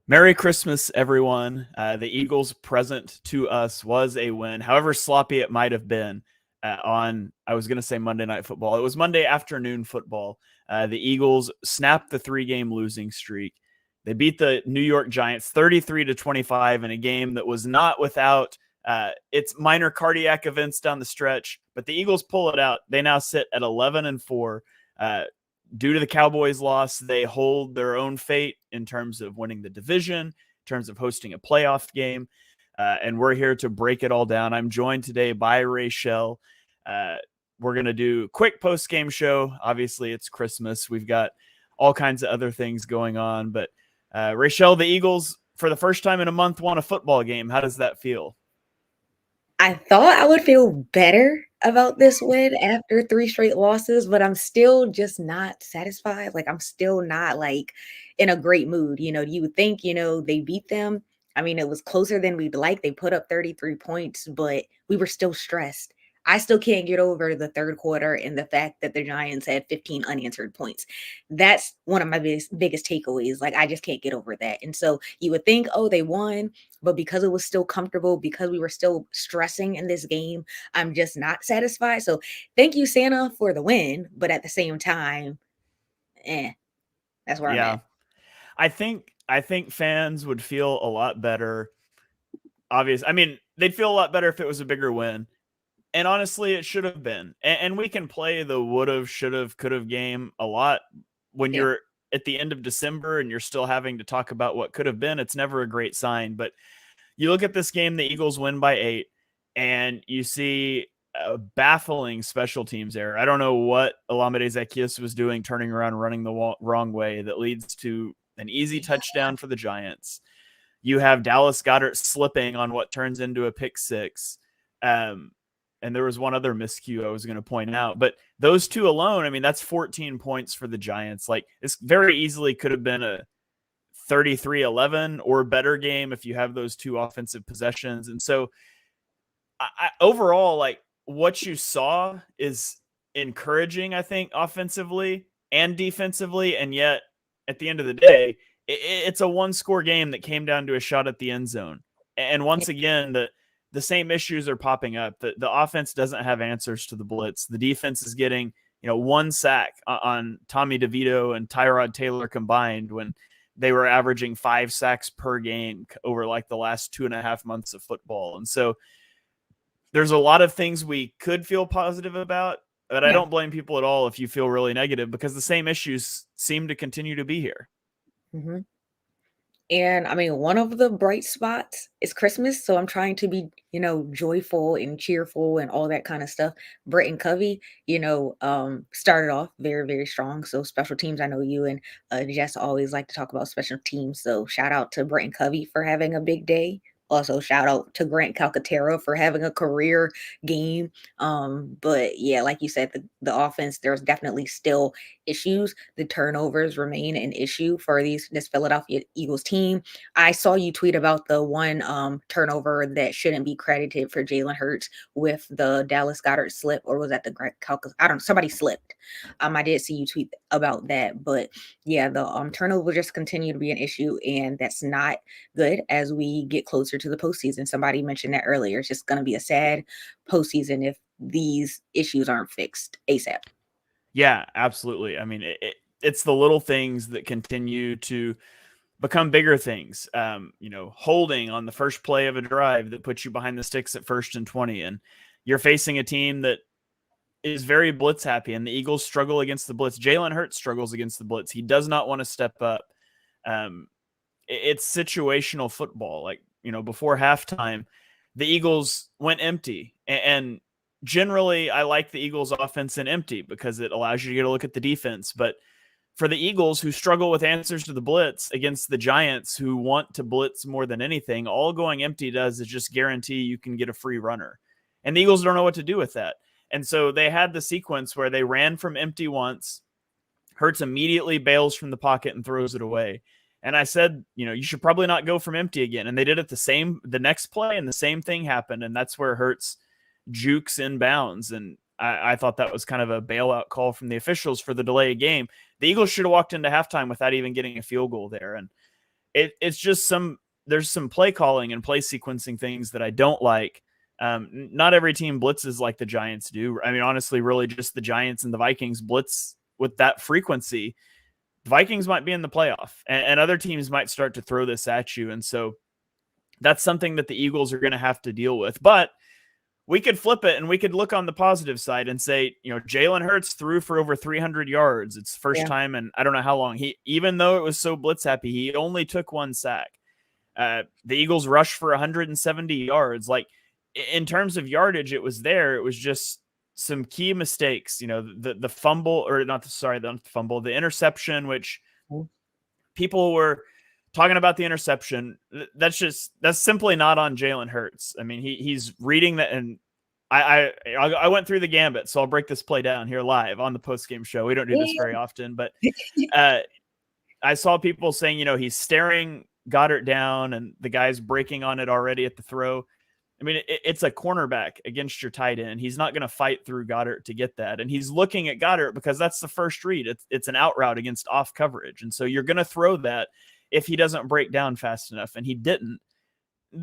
Merry Christmas, everyone. The Eagles' present to us was a win, however sloppy it might have been I was going to say Monday Night Football. It was Monday afternoon football. The Eagles snapped the three-game losing streak. They beat the New York Giants 33-25 in a game that was not without its minor cardiac events down the stretch, but the Eagles pull it out. They now sit at 11-4. Due to the Cowboys' loss, they hold their own fate in terms of winning the division, in terms of hosting a playoff game. And we're here to break it all down. I'm joined today by Rachel. We're going to do a quick post-game show. Obviously, it's Christmas. We've got all kinds of other things going on. But Rachel, the Eagles, for the first time in a month, won a football game. How does that feel? I thought I would feel better about this win after 3 straight losses, but I'm still just not satisfied. Like, I'm still not, like, in a great mood. You would think, they beat them. I mean, it was closer than we'd like. They put up 33 points, but we were still stressed. I still can't get over the third quarter and the fact that the Giants had 15 unanswered points. That's one of my biggest takeaways. Like, I just can't get over that. And so you would think, oh, they won, but because it was still comfortable, because we were still stressing in this game, I'm just not satisfied. So thank you, Santa, for the win. But at the same time, eh, that's where I'm Yeah, at. I think fans would feel a lot better. Obviously, I mean, they'd feel a lot better if it was a bigger win. And honestly, it should have been. And we can play the would have, should have, could have game a lot when Yeah. you're at the end of December and you're still having to talk about what could have been. It's never a great sign. But you look at this game, the Eagles win by 8, and you see a baffling special teams error. I don't know what Olamide Zaccheaus was doing, turning around, running the wrong way that leads to an easy Yeah. touchdown for the Giants. You have Dallas Goedert slipping on what turns into a pick six. Um, and there was one other miscue I was going to point out, but those two alone, I mean, that's 14 points for the Giants. Like, this very easily could have been a 33-11 or better game if you have those two offensive possessions. And so overall, like, what you saw is encouraging, I think, offensively and defensively. And yet at the end of the day, it's a one-score game that came down to a shot at the end zone. And once again, the same issues are popping up. The offense doesn't have answers to the blitz. The defense is getting, one sack on Tommy DeVito and Tyrod Taylor combined when they were averaging 5 sacks per game over like the last 2.5 months of football. And so there's a lot of things we could feel positive about, but I Yeah. don't blame people at all if you feel really negative, because the same issues seem to continue to be here. hmm And I mean, one of the bright spots is Christmas. So I'm trying to be, joyful and cheerful and all that kind of stuff. Brett and Covey, started off very, very strong. So special teams, I know you and Jess always like to talk about special teams. So shout out to Brett and Covey for having a big day. Also, shout out to Grant Calcaterra for having a career game. But yeah, like you said, the offense, there's definitely still issues. The turnovers remain an issue for this Philadelphia Eagles team. I saw you tweet about the one turnover that shouldn't be credited for Jalen Hurts with the Dallas Goddard slip, or was that the I don't know, somebody slipped. I did see you tweet about that, but yeah, the turnover just continue to be an issue, and that's not good as we get closer to the postseason. Somebody mentioned that earlier. It's just going to be a sad postseason if these issues aren't fixed ASAP. Yeah, absolutely. I mean, it's the little things that continue to become bigger things. Holding on the first play of a drive that puts you behind the sticks at 1st and 20, and you're facing a team that is very blitz happy, and the Eagles struggle against the blitz. Jalen Hurts struggles against the blitz. He does not want to step up. Um, it's situational football. Like, before halftime, the Eagles went empty. And generally, I like the Eagles offense in empty because it allows you to get a look at the defense. But for the Eagles, who struggle with answers to the blitz against the Giants, who want to blitz more than anything, all going empty does is just guarantee you can get a free runner. And the Eagles don't know what to do with that. And so they had the sequence where they ran from empty once. Hurts immediately bails from the pocket and throws it away. And I said, you should probably not go from empty again. And they did it the next play, and the same thing happened. And that's where Hurts jukes inbounds. And I thought that was kind of a bailout call from the officials for the delay of game. The Eagles should have walked into halftime without even getting a field goal there. And it's just there's some play calling and play sequencing things that I don't like. Not every team blitzes like the Giants do. I mean, honestly, really just the Giants and the Vikings blitz with that frequency. The Vikings might be in the playoff, and other teams might start to throw this at you. And so that's something that the Eagles are going to have to deal with. But we could flip it and we could look on the positive side and say, Jalen Hurts threw for over 300 yards. It's first time, and I don't know how long. Even though it was so blitz happy, he only took 1 sack. The Eagles rushed for 170 yards. Like, in terms of yardage, it was there. It was just some key mistakes. The fumble, or not the fumble, the interception, which people were talking about the interception. That's simply not on Jalen Hurts. I mean, he's reading that, and I went through the gambit, so I'll break this play down here live on the post-game show. We don't do this very often, but I saw people saying, he's staring Goddard down, and the guy's breaking on it already at the throw. I mean, it's a cornerback against your tight end. He's not going to fight through Goddard to get that. And he's looking at Goddard because that's the first read. It's an out route against off coverage. And so you're going to throw that if he doesn't break down fast enough. And he didn't.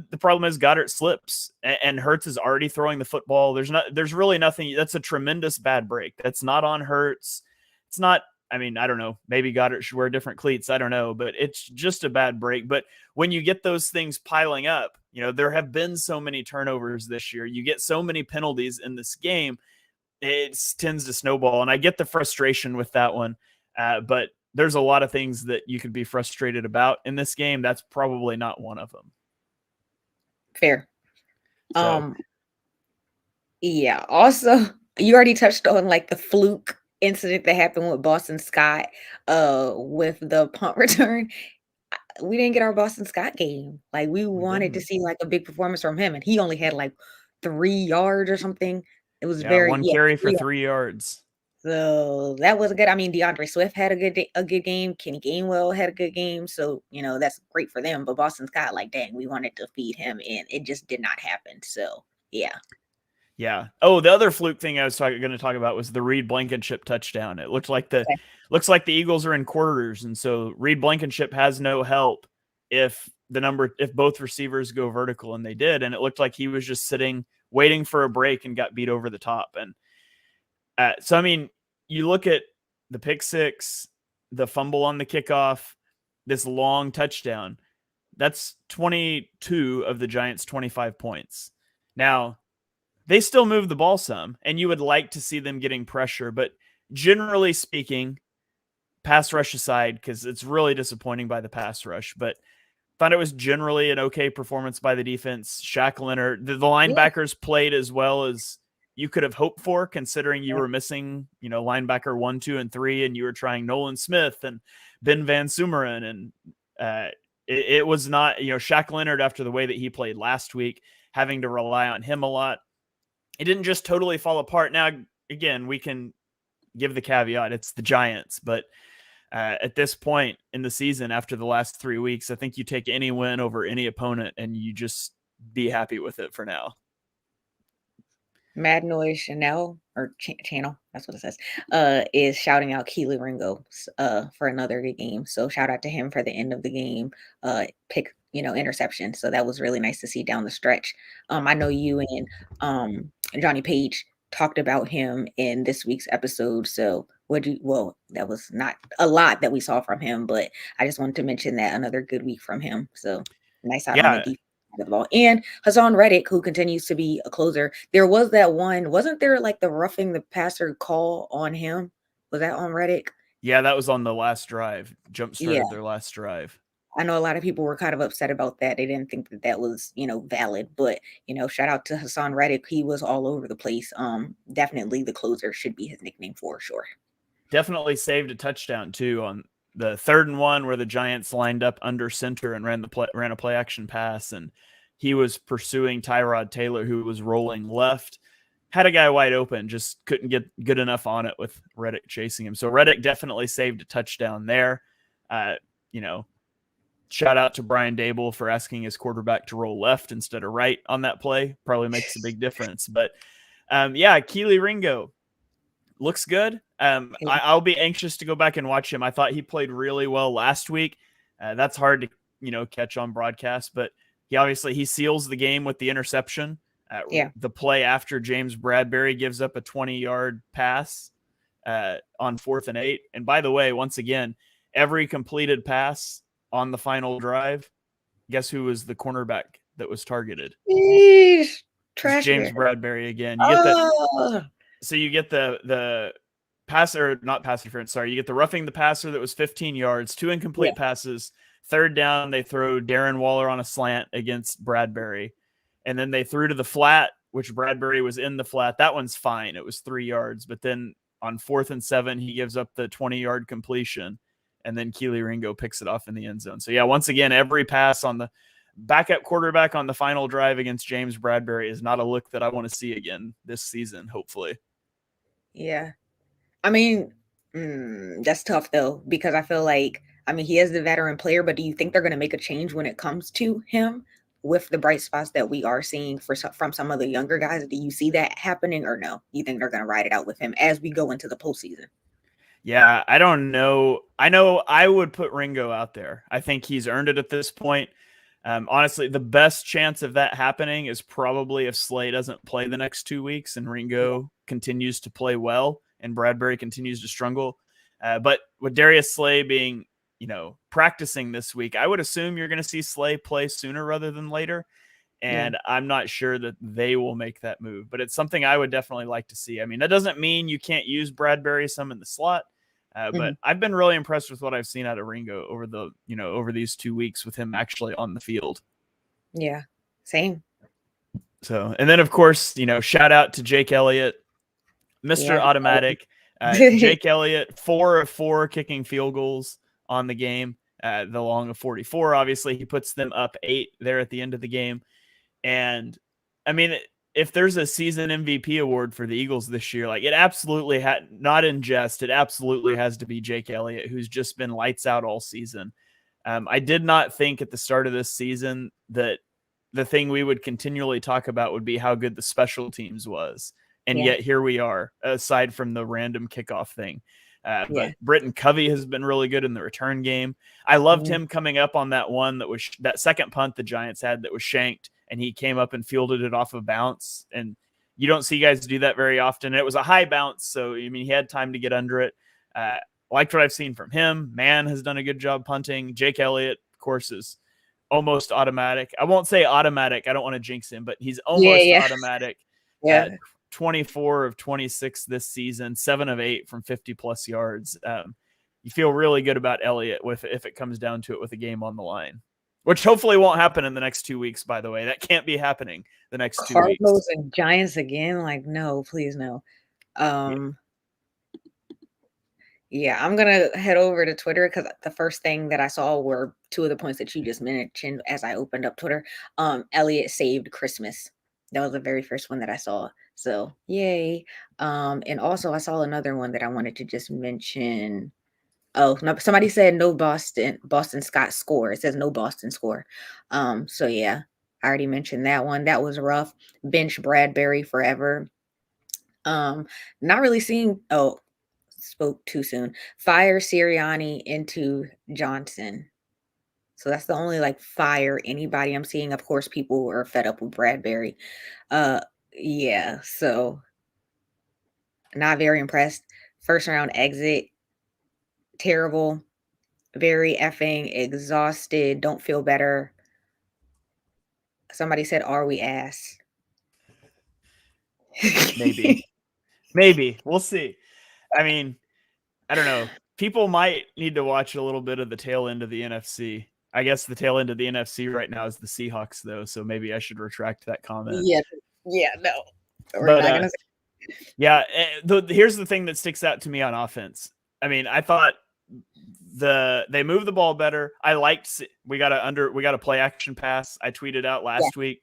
The problem is Goddard slips, and Hurts is already throwing the football. There's really nothing. That's a tremendous bad break. That's not on Hurts. It's not. I mean, I don't know. Maybe Goddard should wear different cleats. I don't know, but it's just a bad break. But when you get those things piling up, there have been so many turnovers this year. You get so many penalties in this game. It tends to snowball. And I get the frustration with that one. But there's a lot of things that you could be frustrated about in this game. That's probably not one of them. Fair. So. Yeah. Also, you already touched on like the fluke incident that happened with Boston Scott with the punt return. We didn't get our Boston Scott game. Like, we wanted to see like a big performance from him, and he only had like 3 yards or something. It was one carry for 3 yards. So that was good. I mean, DeAndre Swift had a good game. Kenny Gainwell had a good game. So, that's great for them. But Boston Scott, like, dang, we wanted to feed him, and it just did not happen. So, yeah. Yeah. Oh, the other fluke thing I was going to talk about was the Reed Blankenship touchdown. It looked like the Eagles are in quarters, and so Reed Blankenship has no help if both receivers go vertical, and they did, and it looked like he was just sitting waiting for a break and got beat over the top. And so, I mean, you look at the pick six, the fumble on the kickoff, this long touchdown. That's 22 of the Giants' 25 points. Now, they still move the ball some, and you would like to see them getting pressure. But generally speaking, pass rush aside, because it's really disappointing by the pass rush, but thought it was generally an okay performance by the defense. Shaq Leonard, the linebackers played as well as you could have hoped for, considering you were missing, linebacker 1, 2, and 3, and you were trying Nolan Smith and Ben Van Sumeren. And it was not, Shaq Leonard, after the way that he played last week, having to rely on him a lot. It didn't just totally fall apart. Now, again, we can give the caveat, it's the Giants, but at this point in the season, after the last 3 weeks, I think you take any win over any opponent and you just be happy with it for now. Mad Noise Chanel, or Channel, that's what it says, is shouting out Keely Ringo for another good game. So shout out to him for the end of the game pick, interception. So that was really nice to see down the stretch. I know you and Johnny Page talked about him in this week's episode. So that was not a lot that we saw from him, but I just wanted to mention that another good week from him. So nice out on the defense. The ball. And Hassan Reddick, who continues to be a closer. There was that one, wasn't there like the roughing the passer call on him? Was that on Reddick? Yeah, that was on the last drive. Jump-started their last drive. I know a lot of people were kind of upset about that. They didn't think that was, valid. But, shout out to Hassan Reddick. He was all over the place. Definitely the closer should be his nickname for sure. Definitely saved a touchdown too on the 3rd and 1 where the Giants lined up under center and ran a play action pass, and he was pursuing Tyrod Taylor, who was rolling left, had a guy wide open, just couldn't get good enough on it with Reddick chasing him. So Reddick definitely saved a touchdown there. Shout out to Brian Dable for asking his quarterback to roll left instead of right on that play. Probably makes a big difference. But Keely Ringo looks good. I'll be anxious to go back and watch him. I thought he played really well last week. That's hard to catch on broadcast, but he seals the game with the interception. Yeah. The play after James Bradberry gives up a 20-yard pass on 4th and 8. And by the way, once again, every completed pass on the final drive, guess who was the cornerback that was targeted? Eesh, It's trash James bear. Bradberry again. You get that. Oh, So you get the passer, not pass interference. Sorry, you get the roughing the passer that was 15 yards, 2 incomplete yeah. passes. 3rd down, they throw Darren Waller on a slant against Bradberry, and then they threw to the flat, which Bradberry was in the flat. That one's fine. It was 3 yards, but then on 4th and 7, he gives up the 20-yard completion, and then Keely Ringo picks it off in the end zone. So yeah, once again, every pass on the backup quarterback on the final drive against James Bradberry is not a look that I want to see again this season, hopefully. Yeah. I mean, that's tough though, because I feel like, I mean, he is the veteran player, but do you think they're going to make a change when it comes to him with the bright spots that we are seeing from some of the younger guys? Do you see that happening or no? You think they're going to ride it out with him as we go into the postseason? Yeah, I don't know. I know I would put Ringo out there. I think he's earned it at this point. Honestly, the best chance of that happening is probably if Slay doesn't play the next 2 weeks and Ringo continues to play well and Bradberry continues to struggle. But with Darius Slay being, practicing this week, I would assume you're going to see Slay play sooner rather than later. And I'm not sure that they will make that move, but it's something I would definitely like to see. I mean, that doesn't mean you can't use Bradberry some in the slot, but I've been really impressed with what I've seen out of Ringo over these 2 weeks with him actually on the field. Yeah, same. So, and then of course, shout out to Jake Elliott, Mr. Automatic. Jake Elliott, 4 of 4 kicking field goals on the game. The long of 44, obviously, he puts them up 8 there at the end of the game. And I mean, if there's a season MVP award for the Eagles this year, like it absolutely had, not in jest, it absolutely has to be Jake Elliott, who's just been lights out all season. I did not think at the start of this season that the thing we would continually talk about would be how good the special teams was. And yet here we are, aside from the random kickoff thing. But Britton Covey has been really good in the return game. I loved him coming up on that one that was that second punt the Giants had that was shanked, and he came up and fielded it off of bounce. And you don't see guys do that very often. It was a high bounce, so I mean he had time to get under it. Liked what I've seen from him. Mann has done a good job punting. Jake Elliott, of course, is almost automatic. I won't say automatic. I don't want to jinx him, but he's almost automatic. 24 of 26 this season, 7 of 8 from 50+ yards. You feel really good about Elliott if it comes down to it with a game on the line, which hopefully won't happen in the next 2 weeks, by the way. That can't be happening the next 2 weeks. Cardinals and Giants again? Like, no, please no. Yeah, I'm going to head over to Twitter because the first thing that I saw were 2 of the points that you just mentioned as I opened up Twitter. Elliott saved Christmas. That was the very first one that I saw. So, yay. And also I saw another one that I wanted to just mention. Oh, no, somebody said no Boston Scott score. It says no Boston score. So yeah, I already mentioned that one. That was rough. Bench Bradberry forever. Not really seeing, spoke too soon. Fire Sirianni into Johnson. So that's the only fire anybody I'm seeing. Of course, people are fed up with Bradberry. Yeah, so not very impressed. First round exit, terrible, very effing exhausted, don't feel better. Somebody said, "Are we ass?" Maybe we'll see. I mean, I don't know. People might need to watch a little bit of the tail end of the NFC. I guess the tail end of the NFC right now is the Seahawks, though. So maybe I should retract that comment. No. We're not gonna say. Here's the thing that sticks out to me on offense. I mean, I thought they moved the ball better. I liked we got a play action pass. I tweeted out last week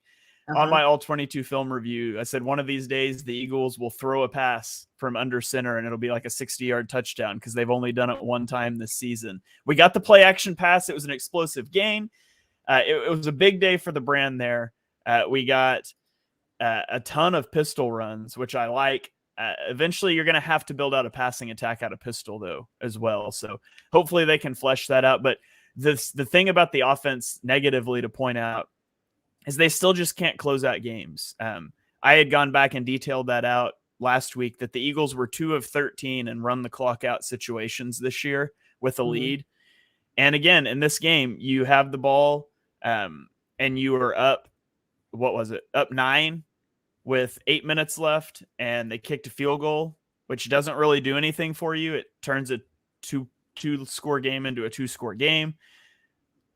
on my all 22 film review. I said one of these days the Eagles will throw a pass from under center and it'll be like a 60-yard touchdown because they've only done it one time this season. We got the play action pass. It was an explosive gain. It was a big day for the brand there. We got a ton of pistol runs, which I like. Eventually, you're going to have to build out a passing attack out of pistol, though, as well. So hopefully they can flesh that out. But the thing about the offense negatively to point out is they still just can't close out games. I had gone back and detailed that out last week, that the Eagles were 2 of 13 and run the clock out situations this year with a lead. And again, in this game, you have the ball and you are up, what was it? Up 9 with 8 minutes left, and they kicked a field goal, which doesn't really do anything for you. It turns a two score game into a 2-score game.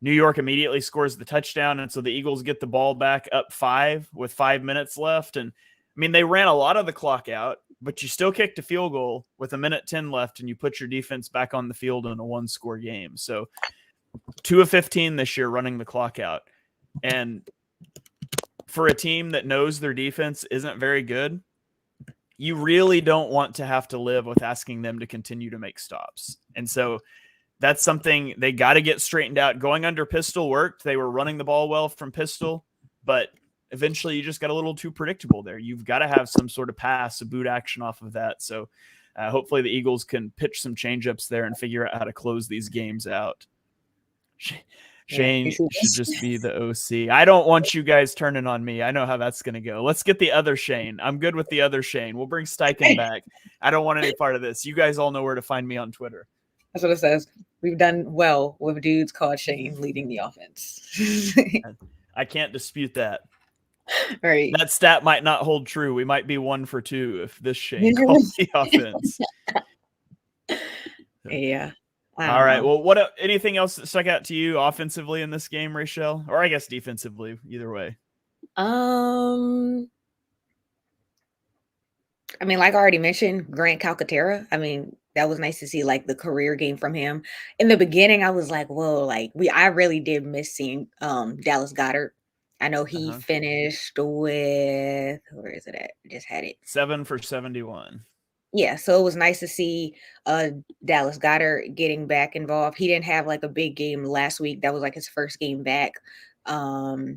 New York immediately scores the touchdown, and so the Eagles get the ball back up 5 with 5 minutes left. And I mean, they ran a lot of the clock out, but you still kicked a field goal with 1:10 left, and you put your defense back on the field in a 1-score game. So 2 of 15 this year running the clock out. And for a team that knows their defense isn't very good, you really don't want to have to live with asking them to continue to make stops. And so that's something they got to get straightened out. Going under pistol worked. They were running the ball well from pistol, but eventually you just got a little too predictable there. You've got to have some sort of pass, a boot action off of that. So hopefully the Eagles can pitch some changeups there and figure out how to close these games out. Shane should just be the OC. I don't want you guys turning on me. I know how that's going to go. Let's get the other Shane. I'm good with the other Shane. We'll bring Steichen back. I don't want any part of this. You guys all know where to find me on Twitter. That's what it says. We've done well with dudes called Shane leading the offense. I can't dispute that. Right. That stat might not hold true. We might be 1 for 2 if this Shane calls the offense. Yeah. All right. Well, what anything else that stuck out to you offensively in this game, Rachel? Or I guess defensively, either way. I mean, like I already mentioned, Grant Calcaterra. I mean, that was nice to see like the career game from him. In the beginning, I was like, whoa, like I really did miss seeing Dallas Goedert. I know he finished with, where is it at? I just had it. 7 for 71. Yeah, so it was nice to see Dallas Goedert getting back involved. He didn't have like a big game last week. That was like his first game back. I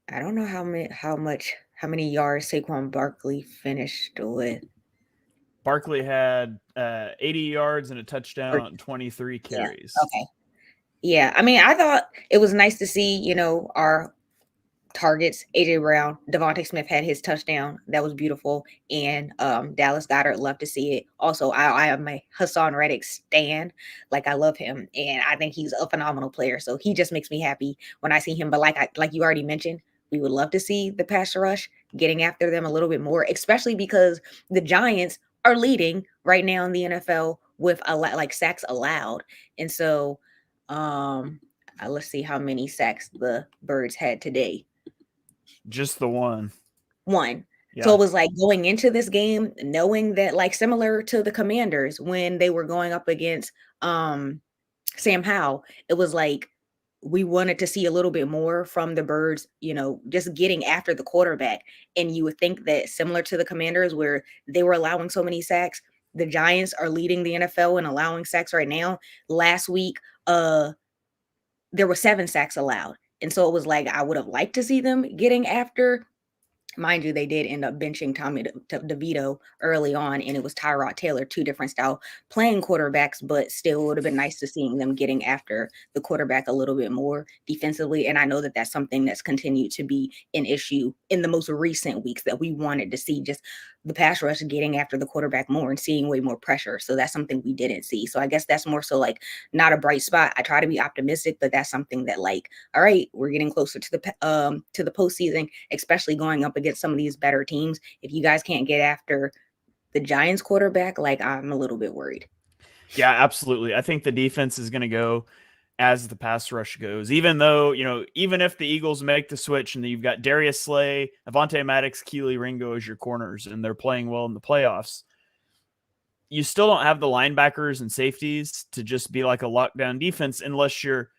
don't know how many yards Saquon Barkley finished with. Barkley had 80 yards and a touchdown on 23 carries. Yeah, okay. Yeah, I mean, I thought it was nice to see, our targets. AJ Brown, Devontae Smith had his touchdown. That was beautiful. And Dallas Goedert, love to see it. Also, I am a Hassan Reddick stan. Like, I love him. And I think he's a phenomenal player. So he just makes me happy when I see him. But like you already mentioned, we would love to see the pass rush getting after them a little bit more, especially because the Giants are leading right now in the NFL with a lot like sacks allowed. And so let's see how many sacks the Birds had today. Just the one. Yeah. So it was like going into this game, knowing that, like, similar to the Commanders when they were going up against Sam Howell, it was like we wanted to see a little bit more from the Birds, just getting after the quarterback. And you would think that similar to the Commanders where they were allowing so many sacks, the Giants are leading the NFL in allowing sacks right now. Last week, there were 7 sacks allowed. And so it was like, I would have liked to see them getting after. Mind you, they did end up benching Tommy DeVito early on, and it was Tyrod Taylor, 2 different style playing quarterbacks, but still it would have been nice to seeing them getting after the quarterback a little bit more defensively. And I know that that's something that's continued to be an issue in the most recent weeks, that we wanted to see just the pass rush getting after the quarterback more and seeing way more pressure. So that's something we didn't see. So I guess that's more so like not a bright spot. I try to be optimistic, but that's something that, like, all right, we're getting closer to the postseason, especially going up against some of these better teams. If you guys can't get after the Giants quarterback, like, I'm a little bit worried. Yeah, absolutely. I think the defense is going to go as the pass rush goes, even though, even if the Eagles make the switch and you've got Darius Slay, Avonte Maddox, Keely Ringo as your corners, and they're playing well in the playoffs, you still don't have the linebackers and safeties to just be like a lockdown defense unless you're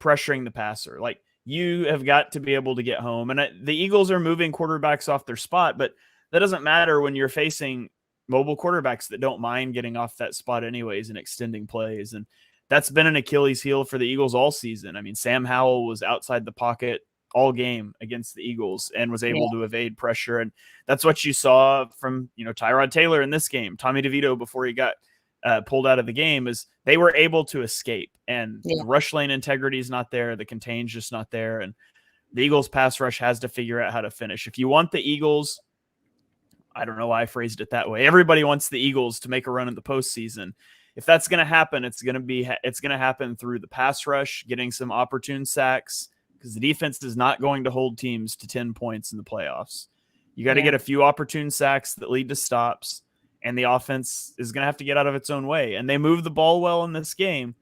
pressuring the passer. Like, you have got to be able to get home. And the Eagles are moving quarterbacks off their spot, but that doesn't matter when you're facing mobile quarterbacks that don't mind getting off that spot anyways and extending plays. And that's been an Achilles heel for the Eagles all season. I mean, Sam Howell was outside the pocket all game against the Eagles and was able to evade pressure. And that's what you saw from, Tyrod Taylor in this game. Tommy DeVito, before he got pulled out of the game is they were able to escape, and Yeah. the rush lane integrity is not there. The contain's just not there. And the Eagles pass rush has to figure out how to finish. If you want the Eagles, I don't know why I phrased it that way. Everybody wants the Eagles to make a run in the postseason. If that's going to happen, it's going to happen through the pass rush, getting some opportune sacks, because the defense is not going to hold teams to 10 points in the playoffs. You got to get a few opportune sacks that lead to stops, and the offense is going to have to get out of its own way. And they move the ball well in this game.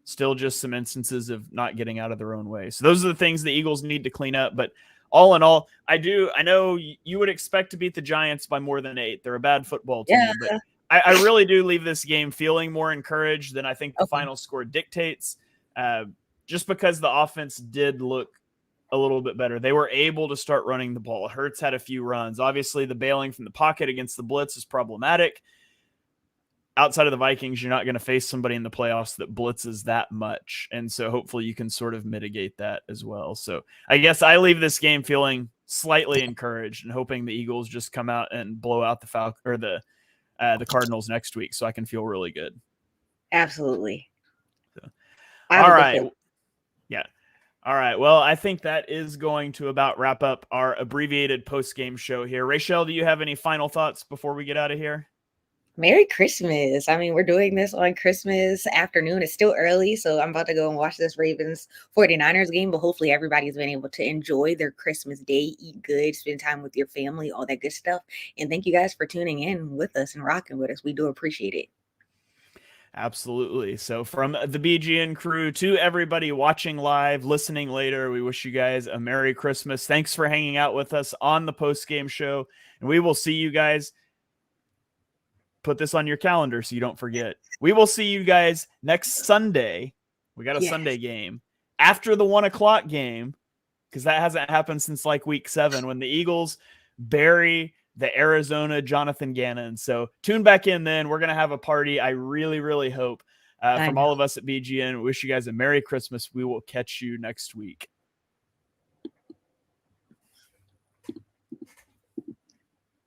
Still just some instances of not getting out of their own way. So those are the things the Eagles need to clean up. But all in all, I know you would expect to beat the Giants by more than 8. They're a bad football team. Yeah. But I really do leave this game feeling more encouraged than I think the final score dictates, just because the offense did look a little bit better. They were able to start running the ball. Hurts had a few runs. Obviously, the bailing from the pocket against the blitz is problematic. Outside of the Vikings, you're not going to face somebody in the playoffs that blitzes that much. And so hopefully you can sort of mitigate that as well. So I guess I leave this game feeling slightly encouraged and hoping the Eagles just come out and blow out the Cardinals next week, so I can feel really good. Absolutely. So, all right. Yeah. All right. Well, I think that is going to about wrap up our abbreviated post-game show here. Rachel, do you have any final thoughts before we get out of here? Merry Christmas. I mean, we're doing this on Christmas afternoon. It's still early, so I'm about to go and watch this Ravens 49ers game, but hopefully everybody's been able to enjoy their Christmas day, eat good, spend time with your family, all that good stuff. And thank you guys for tuning in with us and rocking with us. We do appreciate it. Absolutely. So from the BGN crew to everybody watching live, listening later, we wish you guys a Merry Christmas. Thanks for hanging out with us on the post-game show, and we will see you guys. Put this on your calendar so you don't forget. We will see you guys next Sunday. We got a Sunday game after the 1:00 game, because that hasn't happened since like week 7 when the Eagles bury the Arizona Jonathan Gannon. So tune back in then. We're going to have a party. I really, really hope from all of us at BGN. Wish you guys a Merry Christmas. We will catch you next week.